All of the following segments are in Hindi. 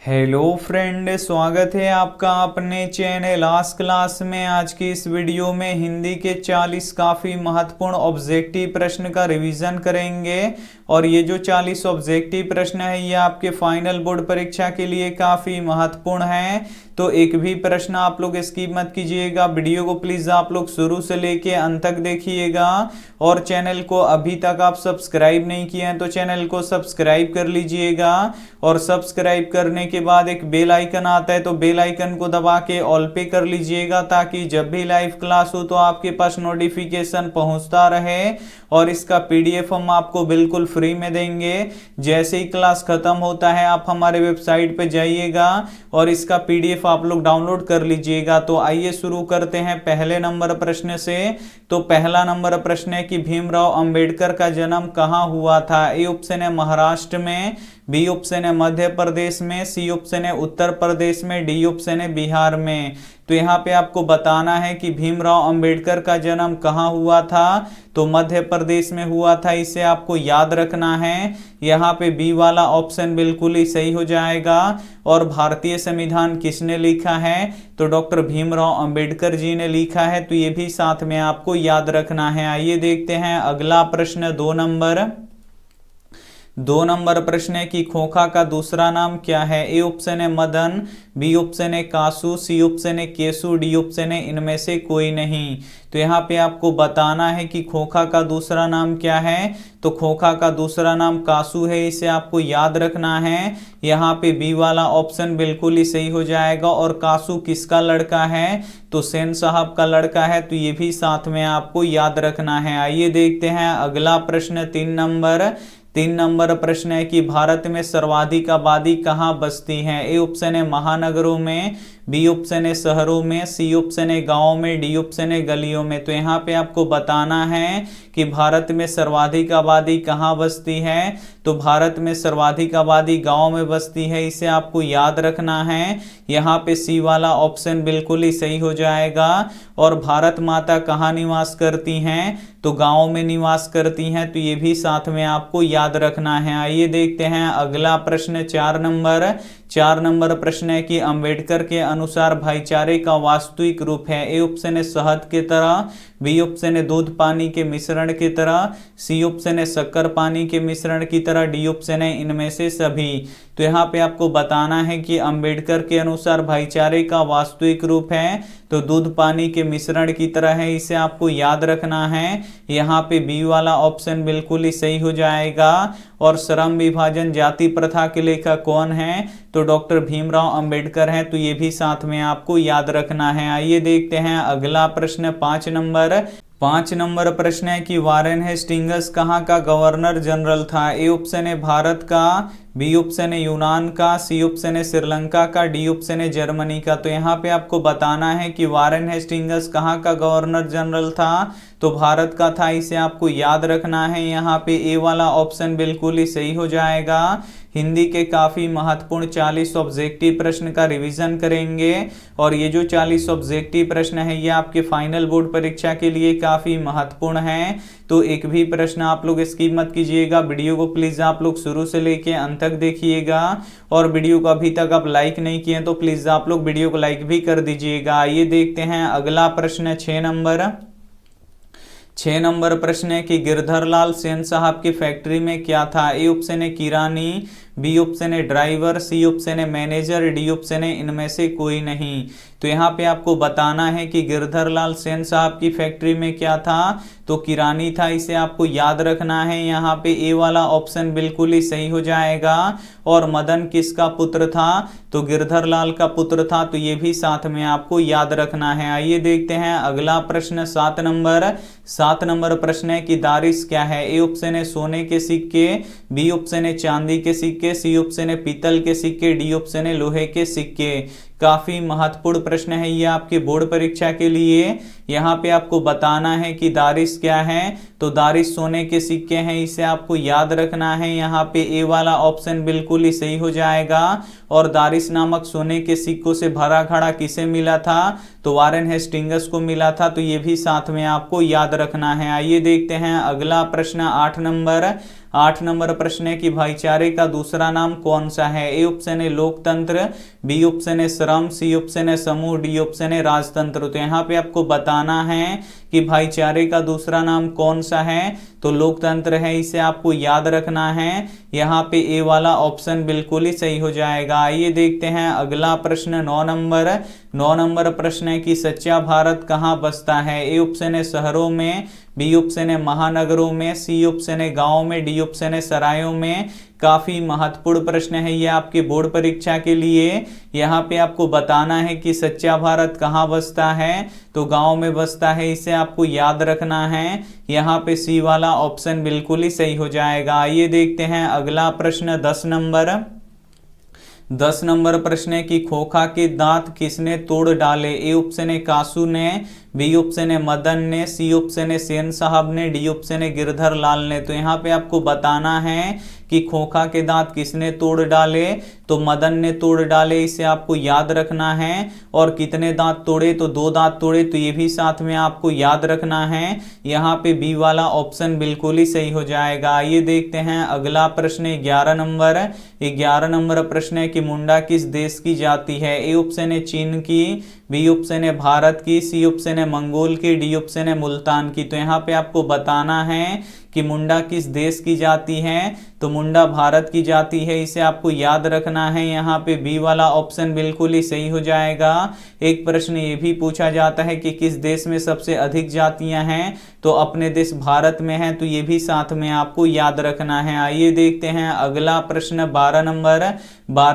हेलो फ्रेंड, स्वागत है आपका अपने चैनल आज क्लास में। आज की इस वीडियो में हिंदी के 40 काफ़ी महत्वपूर्ण ऑब्जेक्टिव प्रश्न का रिवीजन करेंगे। और ये जो 40 ऑब्जेक्टिव प्रश्न है ये आपके फाइनल बोर्ड परीक्षा के लिए काफ़ी महत्वपूर्ण है, तो एक भी प्रश्न आप लोग स्किप मत कीजिएगा। वीडियो को प्लीज़ आप लोग शुरू से लेके अंत तक देखिएगा। और चैनल को अभी तक आप सब्सक्राइब नहीं किए हैं तो चैनल को सब्सक्राइब कर लीजिएगा। और सब्सक्राइब करने के बाद एक बेल आइकन आता है तो बेल आइकन को दबा के ऑल पे कर लीजिएगा, ताकि जब भी लाइव क्लास हो तो आपके पास नोटिफिकेशन पहुंचता रहे। और इसका पीडीएफ हम आपको बिल्कुल फ्री में देंगे। जैसे ही क्लास खत्म होता है आप हमारे वेबसाइट पे जाइएगा और इसका पीडीएफ आप लोग डाउनलोड कर लीजिएगा। तो आइए शुरू करते हैं पहले नंबर प्रश्न से। तो पहला नंबर प्रश्न है कि भीमराव अंबेडकर का जन्म कहाँ हुआ था। ए ऑप्शन है महाराष्ट्र में, बी ऑप्शन है मध्य प्रदेश में, सी ऑप्शन है उत्तर प्रदेश में, डी ऑप्शन है बिहार में। तो यहाँ पे आपको बताना है कि भीमराव अंबेडकर का जन्म कहाँ हुआ था। तो मध्य प्रदेश में हुआ था, इसे आपको याद रखना है। यहाँ पे बी वाला ऑप्शन बिल्कुल ही सही हो जाएगा। और भारतीय संविधान किसने लिखा है, तो डॉक्टर भीमराव अंबेडकर जी ने लिखा है। तो ये भी साथ में आपको याद रखना है। आइए देखते हैं अगला प्रश्न, दो नंबर प्रश्न है कि खोखा का दूसरा नाम क्या है। ए ऑप्शन है मदन, बी ऑप्शन है कासू, सी ऑप्शन है केसु, डी ऑप्शन है इनमें से कोई नहीं। तो यहाँ पे आपको बताना है कि खोखा का दूसरा नाम क्या है। तो खोखा का दूसरा नाम कासू है, इसे आपको याद रखना है। यहाँ पे बी वाला ऑप्शन बिल्कुल ही सही हो जाएगा। और कासू किसका लड़का है, तो सेन साहब का लड़का है। तो ये भी साथ में आपको याद रखना है। आइए देखते हैं अगला प्रश्न, तीन नंबर प्रश्न है कि भारत में सर्वाधिक आबादी कहाँ बसती है। ए ऑप्शन है महानगरों में, बी ऑप्शन है शहरों में, सी ऑप्शन है गाँव में, डी ऑप्शन है गलियों में। तो यहाँ पे आपको बताना है कि भारत में सर्वाधिक आबादी कहाँ बसती है। तो भारत में सर्वाधिक आबादी गाँव में बसती है, इसे आपको याद रखना है। यहाँ पे सी वाला ऑप्शन बिल्कुल ही सही हो जाएगा। और भारत माता कहाँ निवास करती हैं, तो गाँव में निवास करती हैं। तो ये भी साथ में आपको याद रखना है। आइए देखते हैं अगला प्रश्न, चार नंबर प्रश्न है कि अंबेडकर के अनुसार भाईचारे का वास्तविक रूप है। ए ऑप्शन है शहद के तरह, बी ऑप्शन है दूध पानी के मिश्रण की तरह, सी ऑप्शन है शक्कर पानी के मिश्रण की तरह, डी ऑप्शन है इनमें से सभी। तो यहाँ पे आपको बताना है कि अंबेडकर के अनुसार भाईचारे का वास्तविक रूप है तो दूध पानी के मिश्रण की तरह है, इसे आपको याद रखना है। यहाँ पे बी वाला ऑप्शन बिल्कुल ही सही हो जाएगा। और श्रम विभाजन जाति प्रथा के लेखक कौन है, तो डॉक्टर भीमराव अंबेडकर हैं। तो ये भी साथ में आपको याद रखना है। आइए देखते हैं अगला प्रश्न, पाँच नंबर प्रश्न है कि वारेन हेस्टिंग्स कहाँ का गवर्नर जनरल था। ए ऑप्शन है भारत का, बी ऑप्शन है यूनान का, सी ऑप्शन है श्रीलंका का, डी ऑप्शन है जर्मनी का। तो यहाँ पे आपको बताना है कि वारेन हेस्टिंग्स कहाँ का गवर्नर जनरल था, तो भारत का था, इसे आपको याद रखना है। यहाँ पे ए वाला ऑप्शन बिल्कुल ही सही हो जाएगा। हिंदी के काफ़ी महत्वपूर्ण 40 ऑब्जेक्टिव प्रश्न का रिवीजन करेंगे। और ये जो 40 ऑब्जेक्टिव प्रश्न है ये आपके फाइनल बोर्ड परीक्षा के लिए काफ़ी महत्वपूर्ण है, तो एक भी प्रश्न आप लोग स्किप मत कीजिएगा। वीडियो को प्लीज़ आप लोग शुरू से लेके अंत तक देखिएगा। और वीडियो को अभी तक आप लाइक नहीं किए तो प्लीज़ आप लोग वीडियो को लाइक भी कर दीजिएगा। आइए देखते हैं अगला प्रश्न, 6 नंबर प्रश्न है कि गिरधरलाल सेन साहब की फैक्ट्री में क्या था। ए ऑप्शन है किरानी, बी ऑप्शन है ड्राइवर, सी ऑप्शन है मैनेजर, डी ऑप्शन है इनमें से कोई नहीं। तो यहाँ पे आपको बताना है कि गिरधरलाल सेन साहब की फैक्ट्री में क्या था, तो किरानी था, इसे आपको याद रखना है। यहाँ पे ए वाला ऑप्शन बिल्कुल ही सही हो जाएगा। और मदन किसका पुत्र था, तो गिरधरलाल का पुत्र था। तो ये भी साथ में आपको याद रखना है। आइए देखते हैं अगला प्रश्न, 7 नंबर प्रश्न है कि दारिश क्या है। ए ऑप्शन है सोने के सिक्के, बी ऑप्शन है चांदी के सिक्के, सी ऑप्शन है पीतल के सिक्के, डी ऑप्शन है लोहे के सिक्के। काफी महत्वपूर्ण प्रश्न है ये आपके बोर्ड परीक्षा के लिए। यहाँ पे आपको बताना है कि दारिश क्या है, तो दारिश सोने के सिक्के हैं, इसे आपको याद रखना है। यहाँ पे ए वाला ऑप्शन बिल्कुल ही सही हो जाएगा। और दारिश नामक सोने के सिक्कों से भरा घड़ा किसे मिला था, तो वारेन हेस्टिंग्स को मिला था। तो ये भी साथ में आपको याद रखना है। आइए देखते हैं अगला प्रश्न, 8 नंबर प्रश्न है कि भाईचारे का दूसरा नाम कौन सा है? ए ऑप्शन है लोकतंत्र, बी ऑप्शन है श्रम, सी ऑप्शन है समूह, डी ऑप्शन है राजतंत्र। तो यहाँ पे आपको बताना है कि भाईचारे का दूसरा नाम कौन सा है, तो लोकतंत्र है, इसे आपको याद रखना है। यहाँ पे ए वाला ऑप्शन बिल्कुल ही सही हो जाएगा। आइए देखते हैं अगला प्रश्न 9 नंबर प्रश्न है कि सच्चा भारत कहाँ बसता है? ए ऑप्शन है शहरों में, बी ऑप्शन है महानगरों में, सी ऑप्शन है गाँव में, डी ऑप्शन है सरायों में। काफी महत्वपूर्ण प्रश्न है ये आपके बोर्ड परीक्षा के लिए। यहाँ पे आपको बताना है कि सच्चा भारत कहाँ बसता है, तो गांव में बसता है, इसे आपको याद रखना है। यहाँ पे सी वाला ऑप्शन बिल्कुल ही सही हो जाएगा। आइए देखते हैं अगला प्रश्न 10 नंबर प्रश्न है कि खोखा के दांत किसने तोड़ डाले? ए ऑप्शन है कासू ने, बी ऑप्शन है मदन ने, सी ऑप्शन है सेन साहब ने, डी ऑप्शन है गिरधर लाल ने। तो यहाँ पे आपको बताना है कि खोखा के दांत किसने तोड़ डाले, तो मदन ने तोड़ डाले, इसे आपको याद रखना है। और कितने दांत तोड़े, तो 2 दांत तोड़े, तो ये भी साथ में आपको याद रखना है। यहाँ पे बी वाला ऑप्शन बिल्कुल ही सही हो जाएगा। आइए देखते हैं अगला प्रश्न 11 नंबर प्रश्न है कि मुंडा किस देश की जाति है? ए ऑप्शन है चीन की, बी ऑप्शन है भारत की, सी ऑप्शन है मंगोल की, डी ऑप्शन है मुल्तान की। तो यहाँ पे आपको बताना है कि मुंडा किस देश की जाति है, तो मुंडा भारत की जाति है, इसे आपको याद रखना है। यहाँ पे बी वाला ऑप्शन बिल्कुल ही सही हो जाएगा। एक प्रश्न ये भी पूछा जाता है कि किस देश में सबसे अधिक जातियां हैं, तो अपने देश भारत में है, तो ये भी साथ में आपको याद रखना है। आइए देखते हैं अगला प्रश्न 12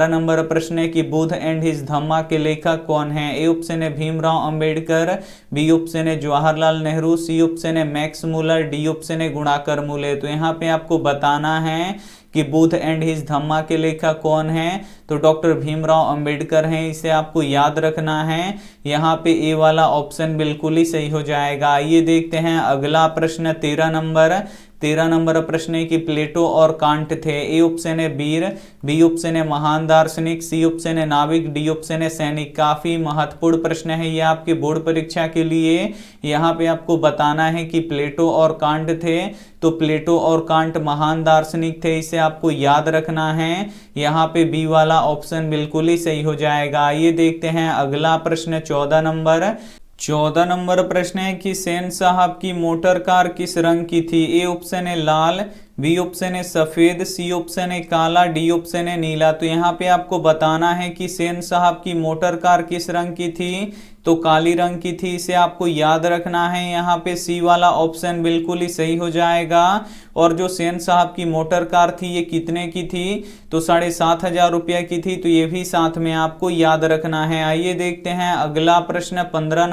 नंबर प्रश्न है कि बुद्ध एंड हिज धम्मा के लेखक कौन है? ए ऑप्शन है भीमराव अंबेडकर, बी ऑप्शन है जवाहरलाल नेहरू, सी ऑप्शन है मैक्स मुलर, डी ऑप्शन है गुणाकर मूले। तो यहाँ पे आपको बताना है कि बुद्ध एंड हिज धम्मा के लेखक कौन है, तो डॉक्टर भीमराव अंबेडकर हैं, इसे आपको याद रखना है। यहाँ पे ए वाला ऑप्शन बिल्कुल ही सही हो जाएगा। आइए देखते हैं अगला प्रश्न 13 नंबर प्रश्न है कि प्लेटो और कांट थे। ए ऑप्शन है वीर, बी ऑप्शन है महान दार्शनिक, सी ऑप्शन है नाविक, डी ऑप्शन है सैनिक। काफी महत्वपूर्ण प्रश्न है ये आपके बोर्ड परीक्षा के लिए। यहाँ पे आपको बताना है कि प्लेटो और कांट थे, तो प्लेटो और कांट महान दार्शनिक थे, इसे आपको याद रखना है। यहाँ पे बी वाला ऑप्शन बिल्कुल ही सही हो जाएगा। आइए देखते हैं अगला प्रश्न 14 नंबर प्रश्न है कि सेन साहब की मोटर कार किस रंग की थी? ए ऑप्शन है लाल, बी ऑप्शन है सफेद, सी ऑप्शन है काला, डी ऑप्शन है नीला। तो यहाँ पे आपको बताना है कि सेन साहब की मोटर कार किस रंग की थी, तो काली रंग की थी, इसे आपको याद रखना है। यहाँ पे सी वाला ऑप्शन बिल्कुल ही सही हो जाएगा। और जो सेन साहब की मोटर कार थी ये कितने की थी, तो 7,500 रुपये की थी, तो ये भी साथ में आपको याद रखना है। आइए देखते हैं अगला प्रश्न 15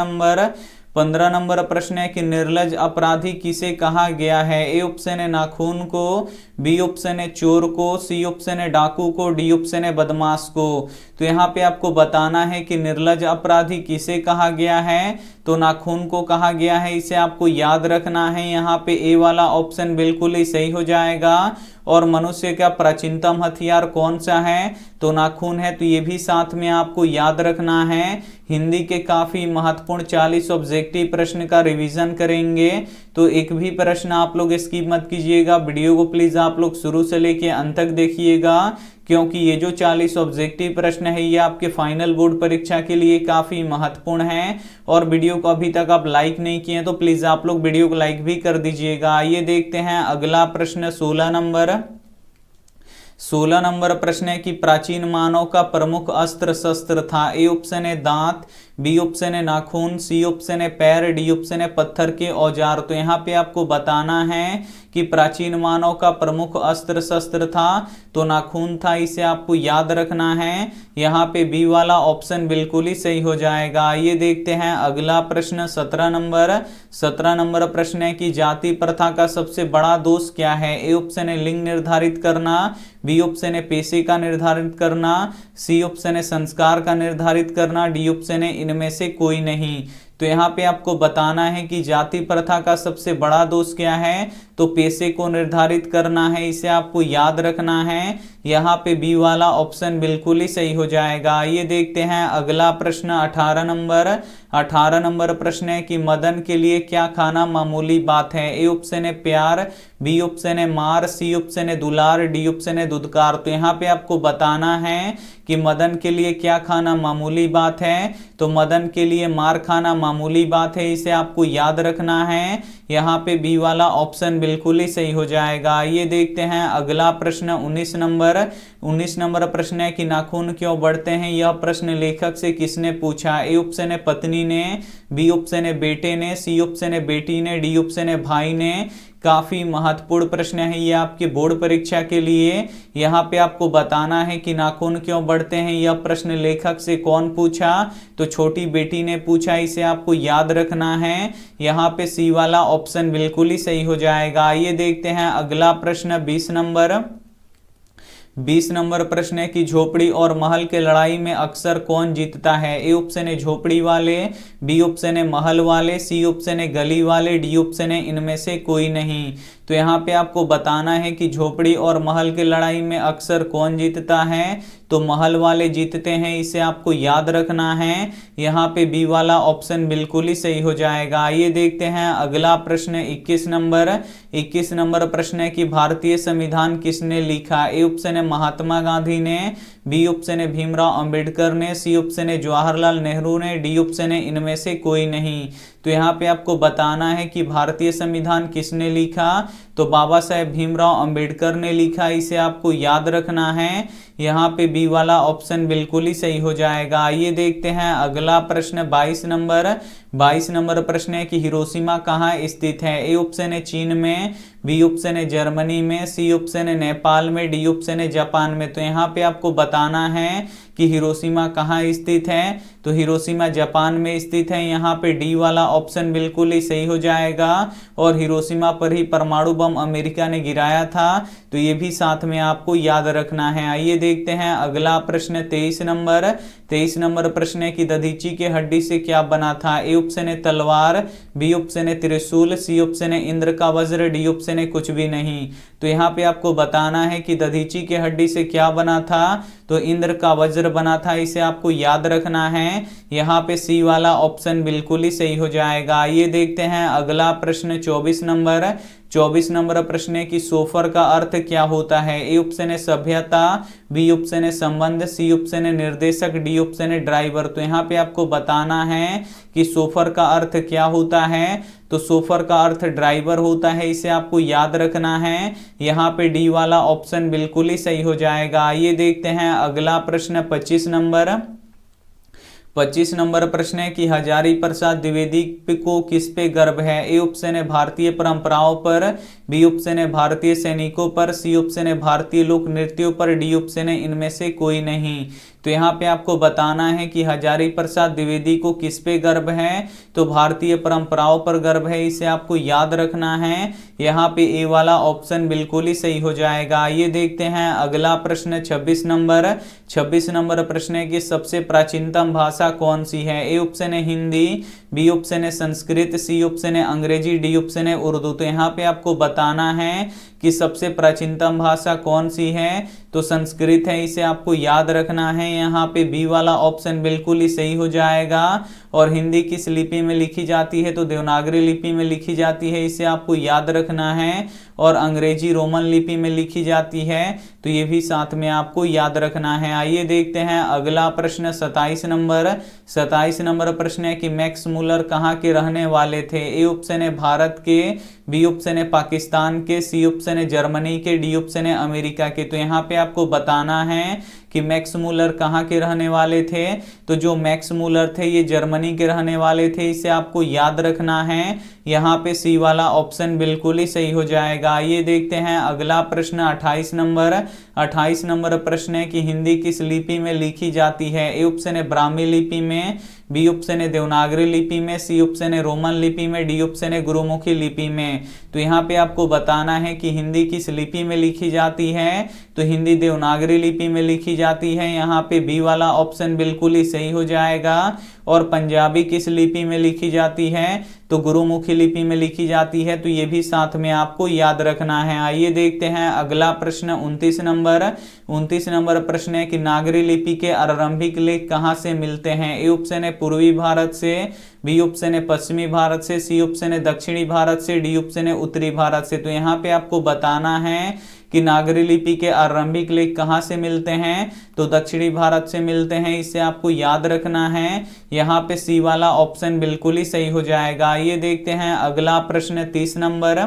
नंबर प्रश्न है कि निर्लज अपराधी किसे कहा गया है? ए ऑप्शन है नाखून को, बी ऑप्शन है चोर को, सी ऑप्शन है डाकू को, डी ऑप्शन है बदमाश को। तो यहाँ पे आपको बताना है कि निर्लज अपराधी किसे कहा गया है, तो नाखून को कहा गया है, इसे आपको याद रखना है। यहाँ पे ए वाला ऑप्शन बिल्कुल ही सही हो जाएगा। और मनुष्य का प्राचीनतम हथियार कौन सा है, तो नाखून है, तो ये भी साथ में आपको याद रखना है। हिंदी के काफी महत्वपूर्ण 40 ऑब्जेक्टिव प्रश्न का रिवीजन करेंगे, तो एक भी प्रश्न आप लोग स्किप मत कीजिएगा। वीडियो को प्लीज आप लोग शुरू से लेके अंत तक देखिएगा, क्योंकि ये जो 40 ऑब्जेक्टिव प्रश्न है ये आपके फाइनल बोर्ड परीक्षा के लिए काफी महत्वपूर्ण है। और वीडियो को अभी तक आप लाइक नहीं किए तो प्लीज आप लोग वीडियो को लाइक भी कर दीजिएगा। आइए देखते हैं अगला प्रश्न 16 नंबर प्रश्न है कि प्राचीन मानव का प्रमुख अस्त्र शस्त्र था। ए ऑप्शन है दांत, बी ऑप्शन है नाखून, सी ऑप्शन है पैर, डी ऑप्शन है पत्थर के औजार। तो यहाँ पे आपको बताना है कि प्राचीन मानव का प्रमुख अस्त्र शस्त्र था, तो नाखून था, इसे आपको याद रखना है। यहाँ पे बी वाला ऑप्शन बिल्कुल ही सही हो जाएगा। आइए देखते हैं अगला प्रश्न 17 नंबर प्रश्न है कि जाति प्रथा का सबसे बड़ा दोष क्या है? ए ऑप्शन है लिंग निर्धारित करना, बी ऑप्शन है पेशे का निर्धारित करना, सी ऑप्शन है संस्कार का निर्धारित करना, डी ऑप्शन है इनमें से कोई नहीं। तो यहाँ पे आपको बताना है कि जाति प्रथा का सबसे बड़ा दोष क्या है, तो पेशे को निर्धारित करना है, इसे आपको याद रखना है। यहाँ पे बी वाला ऑप्शन बिल्कुल ही सही हो जाएगा। ये देखते हैं अगला प्रश्न 18 नंबर प्रश्न है कि मदन के लिए क्या खाना मामूली बात है। ए ऑप्शन है प्यार, बी ऑप्शन है मार, सी ऑप्शन है दुलार, डी ऑप्शन है दुदकार। तो यहाँ पे आपको बताना है कि मदन के लिए क्या खाना मामूली बात है। तो मदन के लिए मार खाना मामूली बात है, इसे आपको याद रखना है। यहाँ पे बी वाला ऑप्शन बिल्कुल ही सही हो जाएगा। ये देखते हैं अगला प्रश्न 19 नंबर प्रश्न है कि नाखून क्यों बढ़ते हैं। यह प्रश्न लेखक से किसने पूछा। ए ऑप्शन है पत्नी ने, बी ऑप्शन है बेटे ने, सी ऑप्शन है बेटी ने, डी ऑप्शन है भाई ने। काफी महत्वपूर्ण प्रश्न है ये आपके बोर्ड परीक्षा के लिए। यहाँ पे आपको बताना है कि नाखून क्यों बढ़ते हैं। यह प्रश्न लेखक से कौन पूछा, तो छोटी बेटी ने पूछा, इसे आपको याद रखना है। यहाँ पे सी वाला ऑप्शन बिल्कुल ही सही हो जाएगा। ये देखते हैं अगला प्रश्न 20 नंबर प्रश्न है कि झोपड़ी और महल के लड़ाई में अक्सर कौन जीतता है। ए ऑप्शन है झोपड़ी वाले, बी ऑप्शन है महल वाले, सी ऑप्शन है गली वाले, डी ऑप्शन है इनमें से कोई नहीं। तो यहाँ पे आपको बताना है कि झोपड़ी और महल के लड़ाई में अक्सर कौन जीतता है, तो महल वाले जीतते हैं, इसे आपको याद रखना है। यहाँ पे बी वाला ऑप्शन बिल्कुल ही सही हो जाएगा। ये देखते हैं अगला प्रश्न 21 नंबर प्रश्न है कि भारतीय संविधान किसने लिखा। ए ऑप्शन है महात्मा गांधी ने, बी ऑप्शन है भीमराव अंबेडकर ने, सी ऑप्शन है जवाहरलाल नेहरू ने, डी ऑप्शन है इनमें से कोई नहीं। तो यहाँ पे आपको बताना है कि भारतीय संविधान किसने लिखा, तो बाबा साहेब भीमराव अंबेडकर ने लिखा, इसे आपको याद रखना है। यहाँ पे बी वाला ऑप्शन बिल्कुल ही सही हो जाएगा। ये देखते हैं अगला प्रश्न 22 नंबर प्रश्न है कि हिरोशिमा कहाँ स्थित है। ए ऑप्शन है चीन में, बी ऑप्शन है जर्मनी में, सी ऑप्शन है नेपाल में, डी ऑप्शन है जापान में। तो यहाँ पे आपको बताना है कि हिरोशिमा कहाँ स्थित है, तो हिरोशिमा जापान में स्थित है। यहाँ पे डी वाला ऑप्शन बिल्कुल ही सही हो जाएगा। और हिरोशिमा पर ही परमाणु बम अमेरिका ने गिराया था, तो ये भी साथ में आपको याद रखना है। आइए देखते हैं अगला प्रश्न 23 नंबर प्रश्न है कि दधीची के हड्डी से क्या बना था। ए ऑप्शन है तलवार, बी ऑप्शन है त्रिशूल, सी ऑप्शन है इंद्र का वज्र, डी ऑप्शन है कुछ भी नहीं। तो यहाँ पे आपको बताना है कि दधीची के हड्डी से क्या बना था, तो इंद्र का वज्र बना था, इसे आपको याद रखना है। यहाँ पे सी वाला ऑप्शन बिल्कुल ही सही हो जाएगा। ये देखते हैं अगला प्रश्न 24 नंबर प्रश्न है कि सोफर का अर्थ क्या होता है। ए ऑप्शन है सभ्यता, बी ऑप्शन है संबंध, सी ऑप्शन है निर्देशक, डी ऑप्शन है ड्राइवर। तो यहाँ पे आपको बताना है कि सोफर का अर्थ क्या होता है, तो सोफर का अर्थ ड्राइवर होता है, इसे आपको याद रखना है। यहाँ पे डी वाला ऑप्शन बिल्कुल ही सही हो जाएगा। ये देखते हैं अगला प्रश्न 25 नंबर प्रश्न है कि हजारी प्रसाद द्विवेदी को किस पे गर्व है। ए ऑप्शन है भारतीय परंपराओं पर, बी ऑप्शन है भारतीय सैनिकों पर, सी ऑप्शन है भारतीय लोक नृत्यों पर, डी ऑप्शन है इनमें से कोई नहीं। तो यहाँ पे आपको बताना है कि हजारी प्रसाद द्विवेदी को किस पे गर्व है, तो भारतीय परंपराओं पर गर्व है, इसे आपको याद रखना है। यहाँ पे ए वाला ऑप्शन बिल्कुल ही सही हो जाएगा। ये देखते हैं अगला प्रश्न 26 नंबर प्रश्न है कि सबसे प्राचीनतम भाषा कौन सी है। ए ऑप्शन है हिंदी, बी ऑप्शन है संस्कृत, सी ऑप्शन है अंग्रेजी, डी ऑप्शन है उर्दू। तो यहाँ पे आपको बताना है कि सबसे प्राचीनतम भाषा कौन सी है, तो संस्कृत है, इसे आपको याद रखना है। यहाँ पे बी वाला ऑप्शन बिल्कुल ही सही हो जाएगा। और हिंदी किस लिपि में लिखी जाती है, तो देवनागरी लिपि में लिखी जाती है, इसे आपको याद रखना है। और अंग्रेजी रोमन लिपि में लिखी जाती है, तो ये भी साथ में आपको याद रखना है। आइए देखते हैं अगला प्रश्न 27 नंबर प्रश्न है कि मैक्स मूलर कहाँ के रहने वाले थे। ए ऑप्शन है भारत के, बी ऑप्शन है पाकिस्तान के, सी ऑप्शन है जर्मनी के, डी ऑप्शन है अमेरिका के। तो यहाँ पे आपको बताना है कि मैक्स मूलर कहाँ के रहने वाले थे, तो जो मैक्स मूलर थे ये जर्मनी के रहने वाले थे, इसे आपको याद रखना है। यहाँ पे सी वाला ऑप्शन बिल्कुल ही सही हो जाएगा। ये देखते हैं अगला प्रश्न 28 नंबर प्रश्न है कि हिंदी किस लिपि में लिखी जाती है। ए ऑप्शन है ब्राह्मी लिपि में, बी ऑप्शन है देवनागरी लिपि में, सी ऑप्शन है रोमन लिपि में, डी ऑप्शन है गुरुमुखी लिपि में। तो यहाँ पे आपको बताना है कि हिंदी किस लिपि में लिखी जाती है, तो हिंदी देवनागरी लिपि में लिखी जाती है, यहाँ पे बी वाला ऑप्शन बिल्कुल ही सही हो जाएगा। और पंजाबी किस लिपि में लिखी जाती है, तो गुरुमुखी लिपि में लिखी जाती है, तो ये भी साथ में आपको याद रखना है। आइए देखते हैं अगला प्रश्न 29 नंबर। 29 नंबर प्रश्न है कि नागरी लिपि के आरंभिक लेख कहाँ से मिलते हैं। ए ऑप्शन है पूर्वी भारत से, बी ऑप्शन है पश्चिमी भारत से, सी ऑप्शन है दक्षिणी भारत से, डी ऑप्शन है उत्तरी भारत से। तो यहाँ पे आपको बताना है कि नागरी लिपि के आरंभिक लेख कहाँ से मिलते हैं, तो दक्षिणी भारत से मिलते हैं, इसे आपको याद रखना है। यहाँ पे सी वाला ऑप्शन बिल्कुल ही सही हो जाएगा। ये देखते हैं अगला प्रश्न 30 नंबर।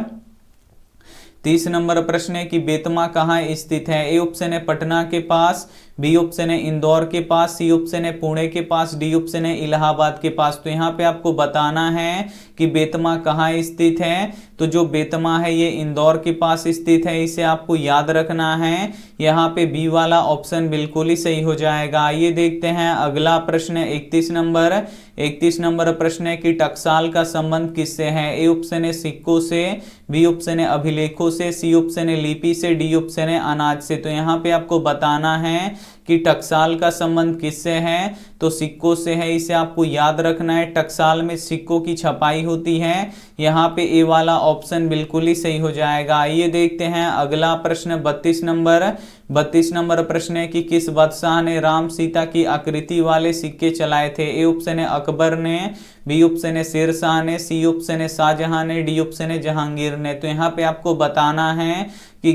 30 नंबर प्रश्न है कि बेतमा कहाँ स्थित है। ए ऑप्शन है पटना के पास, बी ऑप्शन है इंदौर के पास, सी ऑप्शन है पुणे के पास, डी ऑप्शन है इलाहाबाद के पास। तो यहाँ पे आपको बताना है कि बेतमा कहाँ स्थित है। तो जो बेतमा है ये इंदौर के पास स्थित है, इसे आपको याद रखना है। यहाँ पे बी वाला ऑप्शन बिल्कुल ही सही हो जाएगा। ये देखते हैं अगला प्रश्न 31 नंबर। 31 नंबर प्रश्न है कि टकसाल का संबंध किससे है। ए ऑप्शन है सिक्कों से, बी ऑप्शन है अभिलेखों से, सी ऑप्शन है लिपि से, डी ऑप्शन है अनाज से। तो यहाँ पे आपको बताना है कि टकसाल का संबंध किससे है, तो सिक्कों से है, इसे आपको याद रखना है। टकसाल में सिक्कों की छपाई होती है, यहाँ पे ए वाला ऑप्शन बिल्कुल ही सही हो जाएगा। ये देखते हैं अगला प्रश्न 32 नंबर। 32 नंबर प्रश्न है कि किस बादशाह ने राम सीता की आकृति वाले सिक्के चलाए थे। ए ऑप्शन है अकबर ने, बी ऑप्शन है शेरशाह ने, सी ऑप्शन है शाहजहां ने, डी ऑप्शन है जहांगीर ने। तो यहाँ पे आपको बताना है कि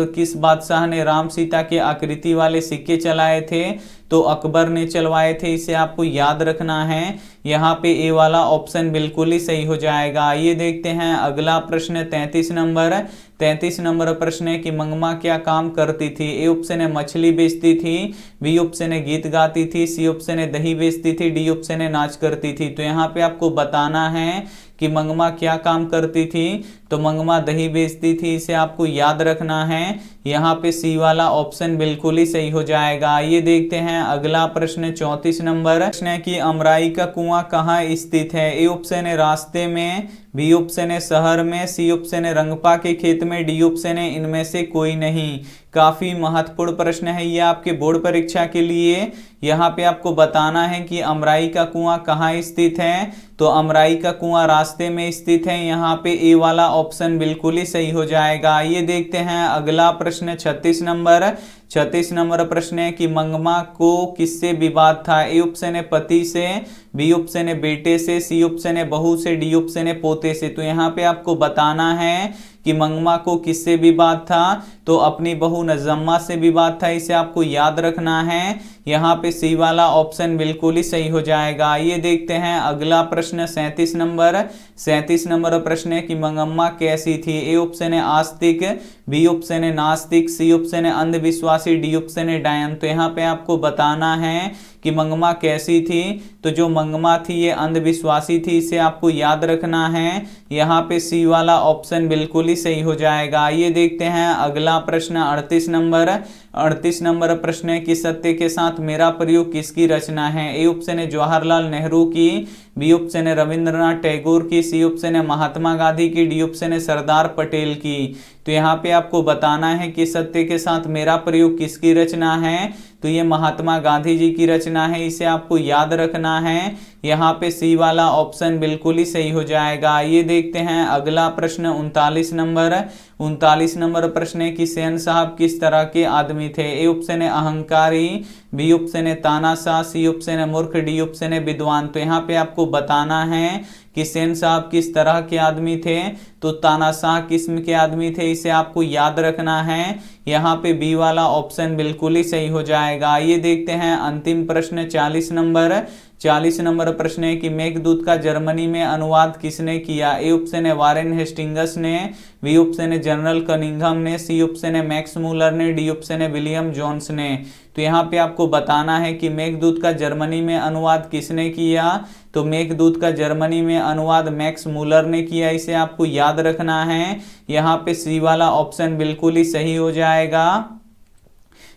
किस बादशाह ने राम सीता के आकृति वाले सिक्के चलाए थे, तो अकबर ने चलवाए थे, इसे आपको याद रखना है। यहाँ पे ए वाला ऑप्शन बिल्कुल ही सही हो जाएगा। ये देखते हैं अगला प्रश्न 33 नंबर। 33 नंबर प्रश्न है कि मंगमा क्या काम करती थी। ए ऑप्शन है मछली बेचती थी, बी ऑप्शन है गीत गाती थी, सी ऑप्शन है दही बेचती थी, डी ऑप्शन है नाच करती थी। तो यहाँ पे आपको बताना है कि मंगमा क्या काम करती थी, तो मंगमा दही बेचती थी, इसे आपको याद रखना है। यहाँ पे सी वाला ऑप्शन बिल्कुल ही सही हो जाएगा। ये देखते हैं अगला प्रश्न 34 नंबर। प्रश्न है कि अमराई का कुआं कहाँ स्थित है। ए ऑप्शन है रास्ते में, बी ऑप्शन है शहर में, सी ऑप्शन है रंगपा के खेत में, डी ऑप्शन है इनमें से कोई नहीं। काफी महत्वपूर्ण प्रश्न है ये आपके बोर्ड परीक्षा के लिए। यहाँ पे आपको बताना है कि अमराई का कुआं कहाँ स्थित है, तो अमराई का कुआं रास्ते में स्थित है, यहाँ पे ए वाला ऑप्शन बिल्कुल ही सही हो जाएगा। ये देखते हैं अगला प्रश्न 36 नंबर। 36 नंबर प्रश्न है कि मंगमा को किससे विवाद था। ए ऑप्शन है पति से, बी ऑप्शन है बेटे से, सी ऑप्शन है बहू से, डी ऑप्शन है पोते से। तो यहाँ पे आपको बताना है कि मंगमा को किससे विवाद था, तो अपनी बहू नजम्मा से विवाद था, इसे आपको याद रखना है। यहाँ पे सी वाला ऑप्शन बिल्कुल ही सही हो जाएगा। ये देखते हैं अगला प्रश्न 37 नंबर। 37 नंबर प्रश्न है कि मंगम्मा कैसी थी। ए ऑप्शन है आस्तिक, बी ऑप्शन है नास्तिक, सी ऑप्शन है अंधविश्वासी, डी ऑप्शन है डायन। तो यहाँ पे आपको बताना है कि मंगमा कैसी थी, तो जो मंगमा थी ये अंधविश्वासी थी, इसे आपको याद रखना है। यहाँ पे सी वाला ऑप्शन बिल्कुल ही सही हो जाएगा। ये देखते हैं अगला प्रश्न 38 नंबर। 38 नंबर प्रश्न है कि सत्य के साथ मेरा प्रयोग किसकी रचना है। ए ऑप्शन है जवाहरलाल नेहरू की, बी ऑप्शन है रविंद्रनाथ टैगोर की, सी ऑप्शन है महात्मा गांधी की, डी ऑप्शन है सरदार पटेल की। तो यहाँ पे आपको बताना है कि सत्य के साथ मेरा प्रयोग किसकी रचना है, तो ये महात्मा गांधी जी की रचना है, इसे आपको याद रखना है। यहाँ पे सी वाला ऑप्शन बिल्कुल ही सही हो जाएगा। ये देखते हैं अगला प्रश्न 39 नंबर। 39 नंबर प्रश्न है कि शहंशाह किस तरह के आदमी थे। ए ऑप्शन है अहंकारी, बी ऑप्शन है तानाशाह, सी ऑप्शन है मूर्ख, डी ऑप्शन है विद्वान। तो यहाँ पे आपको बताना है कि शहंशाह किस तरह के आदमी थे, तो तानाशाह किस्म के आदमी थे, इसे आपको याद रखना है। यहाँ पे बी वाला ऑप्शन बिल्कुल ही सही हो जाएगा। ये देखते हैं अंतिम प्रश्न 40 नंबर। 40 नंबर प्रश्न है कि मेघदूत का जर्मनी में अनुवाद किसने किया। ए ऑप्शन है वारेन हेस्टिंगस ने, बी ऑप्शन है जनरल कनिंघम ने, सी ऑप्शन है मैक्स मूलर ने, डी ऑप्शन है विलियम जोन्स ने। तो यहाँ पे आपको बताना है कि मेघदूत का जर्मनी में अनुवाद किसने किया, तो मेघदूत का जर्मनी में अनुवाद मैक्स मूलर ने किया, इसे आपको याद रखना है। यहाँ पे सी वाला ऑप्शन बिल्कुल ही सही हो जाएगा।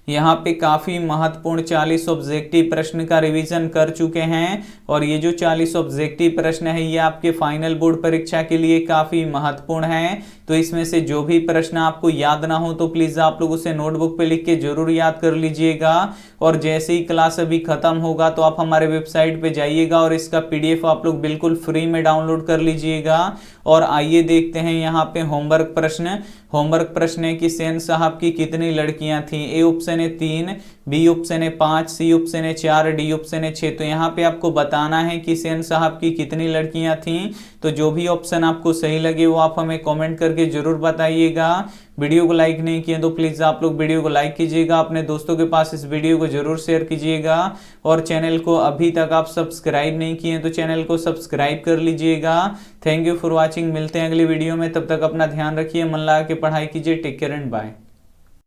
यहाँ पे काफी महत्वपूर्ण 40 ऑब्जेक्टिव प्रश्न का रिवीजन कर चुके हैं और ये जो 40 ऑब्जेक्टिव प्रश्न है ये आपके फाइनल बोर्ड परीक्षा के लिए काफी महत्वपूर्ण है। तो इसमें से जो भी प्रश्न आपको याद ना हो तो प्लीज आप लोग उसे नोटबुक पे लिख के जरूर याद कर लीजिएगा। और जैसे ही क्लास अभी खत्म होगा तो आप हमारे वेबसाइट पे जाइएगा और इसका पीडीएफ आप लोग बिल्कुल फ्री में डाउनलोड कर लीजिएगा। और आइए देखते हैं यहाँ पे होमवर्क प्रश्न। होमवर्क प्रश्न है कि सेन साहब की कितनी लड़कियां थीं। ए ऑप्शन है 3, बी ऑप्शन है 5, सी ऑप्शन है 4, डी ऑप्शन है 6। तो यहाँ पे आपको बताना है कि सेन साहब की कितनी लड़कियां थीं। तो जो भी ऑप्शन आपको सही लगे वो आप हमें कमेंट करके जरूर बताइएगा। वीडियो को लाइक नहीं किए तो प्लीज आप लोग वीडियो को लाइक कीजिएगा, अपने दोस्तों के पास इस वीडियो को जरूर शेयर कीजिएगा। और चैनल को अभी तक आप सब्सक्राइब नहीं किए तो चैनल को सब्सक्राइब कर लीजिएगा। Thank you for watching. मिलते हैं अगली वीडियो में, तब तक अपना ध्यान रखिए, मन लगा के पढ़ाई कीजिए। Take care and bye.